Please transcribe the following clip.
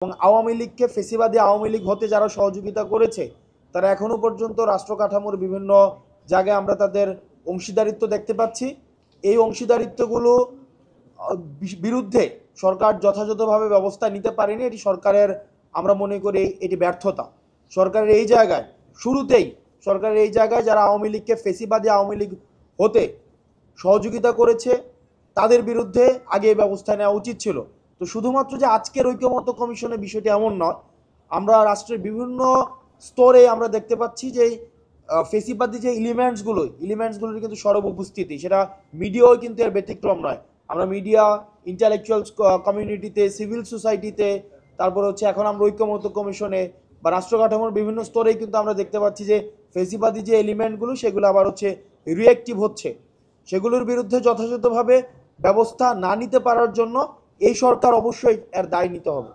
এবং আওয়ামী লীগকে ফেসিবাদী আওয়ামী লীগ হতে যারা সহযোগিতা করেছে তারা এখনো পর্যন্ত রাষ্ট্র কাঠামোর বিভিন্ন জায়গায় আমরা তাদের অংশীদারিত্ব দেখতে পাচ্ছি। এই অংশীদারিত্বগুলো বিরুদ্ধে সরকার যথাযথভাবে ব্যবস্থা নিতে পারেনি। এটি সরকারের, আমরা মনে করি এটি ব্যর্থতা। সরকারের এই জায়গায় শুরুতেই যারা আওয়ামী লীগকে ফেসিবাদী আওয়ামী লীগ হতে সহযোগিতা করেছে তাদের বিরুদ্ধে আগে এই ব্যবস্থা নেওয়া উচিত ছিল। তো শুধুমাত্র যে আজকের ঐক্যমত্য কমিশনের বিষয়টি এমন নয়, আমরা রাষ্ট্রের বিভিন্ন স্তরে আমরা দেখতে পাচ্ছি যে ফেসিবাদী যে এলিমেন্টসগুলোর কিন্তু সরব উপস্থিতি, সেটা মিডিয়াও কিন্তু এর ব্যতিক্রম নয়। আমরা মিডিয়া, ইন্টালেকচুয়াল কমিউনিটিতে, সিভিল সোসাইটিতে, তারপর হচ্ছে এখন আমরা ঐক্যমত্য কমিশনে বা রাষ্ট্র কাঠামোর বিভিন্ন স্তরেই কিন্তু আমরা দেখতে পাচ্ছি যে ফেসিবাদী যে এলিমেন্টগুলো সেগুলো আবার হচ্ছে রিঅ্যাক্টিভ হচ্ছে। সেগুলোর বিরুদ্ধে যথাযথভাবে ব্যবস্থা না নিতে পারার জন্য এই সরকার অবশ্যই এর দায় নিতে হবে।